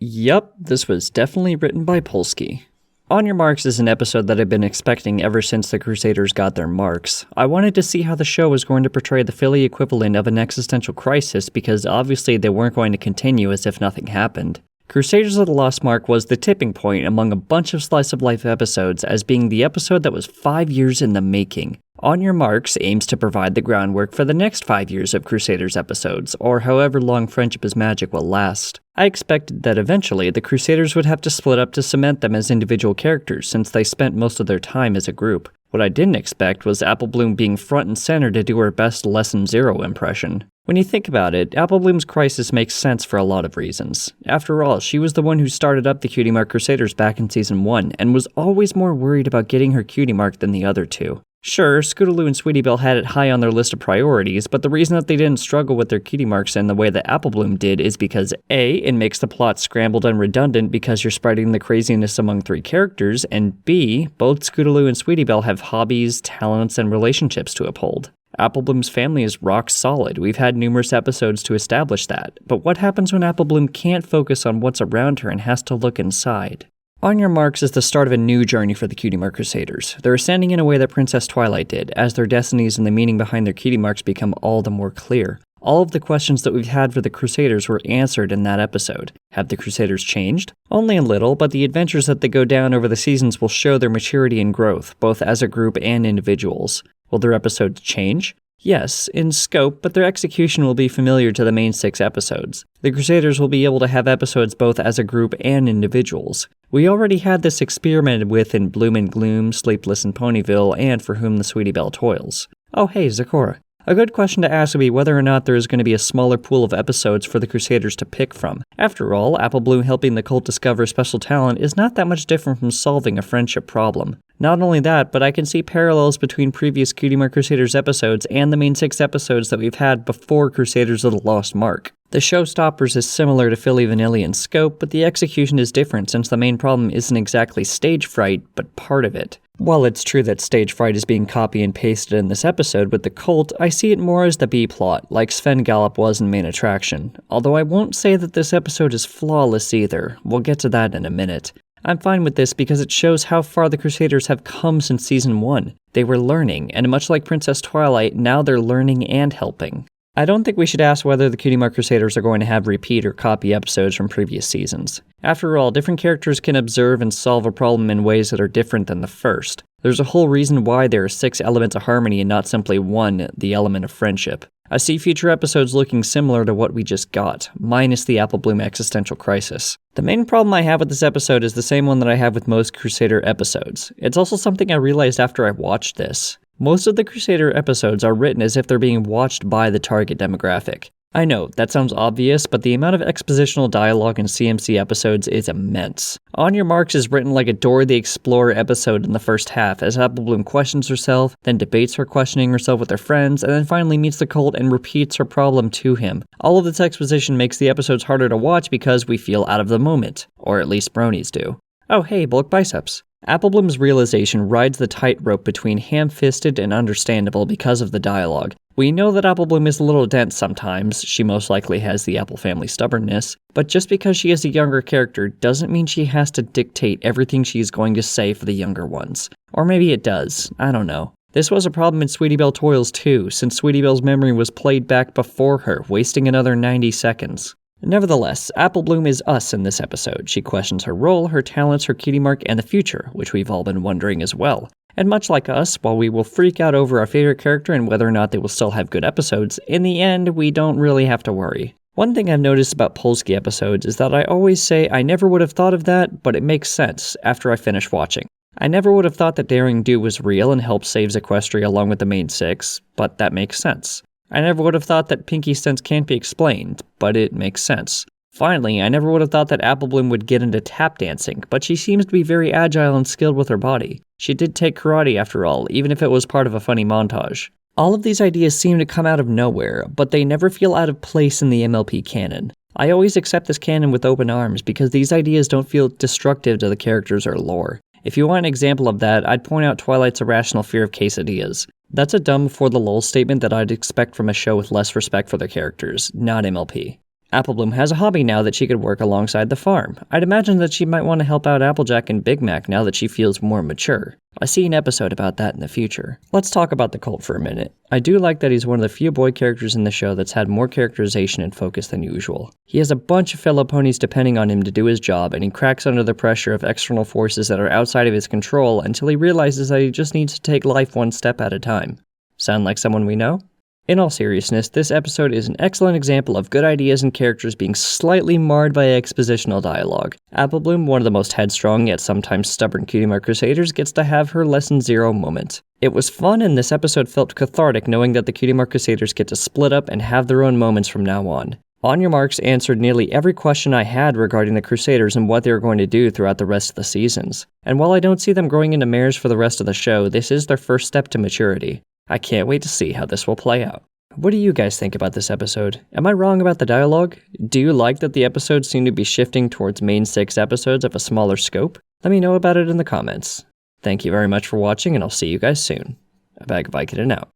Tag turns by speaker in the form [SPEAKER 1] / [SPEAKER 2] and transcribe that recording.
[SPEAKER 1] Yup, this was definitely written by Polsky. On Your Marks is an episode that I've been expecting ever since the Crusaders got their marks. I wanted to see how the show was going to portray the Philly equivalent of an existential crisis because obviously they weren't going to continue as if nothing happened. Crusaders of the Lost Mark was the tipping point among a bunch of slice-of-life episodes as being the episode that was 5 years in the making. On Your Marks aims to provide the groundwork for the next 5 years of Crusaders episodes, or however long Friendship is Magic will last. I expected that eventually the Crusaders would have to split up to cement them as individual characters since they spent most of their time as a group. What I didn't expect was Apple Bloom being front and center to do her best Lesson Zero impression. When you think about it, Apple Bloom's crisis makes sense for a lot of reasons. After all, she was the one who started up the Cutie Mark Crusaders back in Season 1, and was always more worried about getting her Cutie Mark than the other two. Sure, Scootaloo and Sweetie Belle had it high on their list of priorities, but the reason that they didn't struggle with their cutie marks in the way that Apple Bloom did is because A, it makes the plot scrambled and redundant because you're spreading the craziness among 3 characters, and B, both Scootaloo and Sweetie Belle have hobbies, talents, and relationships to uphold. Apple Bloom's family is rock solid. We've had numerous episodes to establish that, but what happens when Apple Bloom can't focus on what's around her and has to look inside? On Your Marks is the start of a new journey for the Cutie Mark Crusaders. They're ascending in a way that Princess Twilight did, as their destinies and the meaning behind their cutie marks become all the more clear. All of the questions that we've had for the Crusaders were answered in that episode. Have the Crusaders changed? Only a little, but the adventures that they go down over the seasons will show their maturity and growth, both as a group and individuals. Will their episodes change? Yes, in scope, but their execution will be familiar to the main 6 episodes. The Crusaders will be able to have episodes both as a group and individuals. We already had this experimented with in Bloom and Gloom, Sleepless in Ponyville, and For Whom the Sweetie Belle Toils. Oh hey, Zecora. A good question to ask would be whether or not there is going to be a smaller pool of episodes for the Crusaders to pick from. After all, Apple Bloom helping the cult discover special talent is not that much different from solving a friendship problem. Not only that, but I can see parallels between previous Cutie Mark Crusaders episodes and the main 6 episodes that we've had before Crusaders of the Lost Mark. The showstoppers is similar to Philly Vanilli in scope, but the execution is different since the main problem isn't exactly stage fright, but part of it. While it's true that stage fright is being copy and pasted in this episode with the cult, I see it more as the B-plot, like Sven Gallop was in Main Attraction. Although I won't say that this episode is flawless either. We'll get to that in a minute. I'm fine with this because it shows how far the Crusaders have come since Season 1. They were learning, and much like Princess Twilight, now they're learning and helping. I don't think we should ask whether the Cutie Mark Crusaders are going to have repeat or copy episodes from previous seasons. After all, different characters can observe and solve a problem in ways that are different than the first. There's a whole reason why there are 6 elements of harmony and not simply one, the element of friendship. I see future episodes looking similar to what we just got, minus the Apple Bloom existential crisis. The main problem I have with this episode is the same one that I have with most Crusader episodes. It's also something I realized after I watched this. Most of the Crusader episodes are written as if they're being watched by the target demographic. I know, that sounds obvious, but the amount of expositional dialogue in CMC episodes is immense. On Your Marks is written like a Dora the Explorer episode in the first half, as Apple Bloom questions herself, then debates her questioning herself with her friends, and then finally meets the cult and repeats her problem to him. All of this exposition makes the episodes harder to watch because we feel out of the moment. Or at least bronies do. Oh hey, bulk biceps. Apple Bloom's realization rides the tightrope between ham-fisted and understandable because of the dialogue. We know that Apple Bloom is a little dense sometimes, she most likely has the Apple family stubbornness, but just because she is a younger character doesn't mean she has to dictate everything she's going to say for the younger ones. Or maybe it does, I don't know. This was a problem in Sweetie Belle Toils too, since Sweetie Belle's memory was played back before her, wasting another 90 seconds. Nevertheless, Apple Bloom is us in this episode. She questions her role, her talents, her cutie mark, and the future, which we've all been wondering as well. And much like us, while we will freak out over our favorite character and whether or not they will still have good episodes, in the end, we don't really have to worry. One thing I've noticed about Polsky episodes is that I always say I never would have thought of that, but it makes sense after I finish watching. I never would have thought that Daring Do was real and helped save Equestria along with the main 6, but that makes sense. I never would have thought that Pinky's sense can't be explained, but it makes sense. Finally, I never would have thought that Apple Bloom would get into tap dancing, but she seems to be very agile and skilled with her body. She did take karate after all, even if it was part of a funny montage. All of these ideas seem to come out of nowhere, but they never feel out of place in the MLP canon. I always accept this canon with open arms because these ideas don't feel destructive to the characters or lore. If you want an example of that, I'd point out Twilight's irrational fear of quesadillas. That's a dumb for the lol statement that I'd expect from a show with less respect for their characters, not MLP. Applebloom has a hobby now that she could work alongside the farm. I'd imagine that she might want to help out Applejack and Big Mac now that she feels more mature. I see an episode about that in the future. Let's talk about the Colt for a minute. I do like that he's one of the few boy characters in the show that's had more characterization and focus than usual. He has a bunch of fellow ponies depending on him to do his job, and he cracks under the pressure of external forces that are outside of his control until he realizes that he just needs to take life one step at a time. Sound like someone we know? In all seriousness, this episode is an excellent example of good ideas and characters being slightly marred by expositional dialogue. Applebloom, one of the most headstrong yet sometimes stubborn Cutie Mark Crusaders, gets to have her Lesson 0 moment. It was fun, and this episode felt cathartic knowing that the Cutie Mark Crusaders get to split up and have their own moments from now on. On Your Marks answered nearly every question I had regarding the Crusaders and what they were going to do throughout the rest of the seasons. And while I don't see them growing into mares for the rest of the show, this is their first step to maturity. I can't wait to see how this will play out. What do you guys think about this episode? Am I wrong about the dialogue? Do you like that the episodes seem to be shifting towards main 6 episodes of a smaller scope? Let me know about it in the comments. Thank you very much for watching, and I'll see you guys soon. ABagOVicodin out.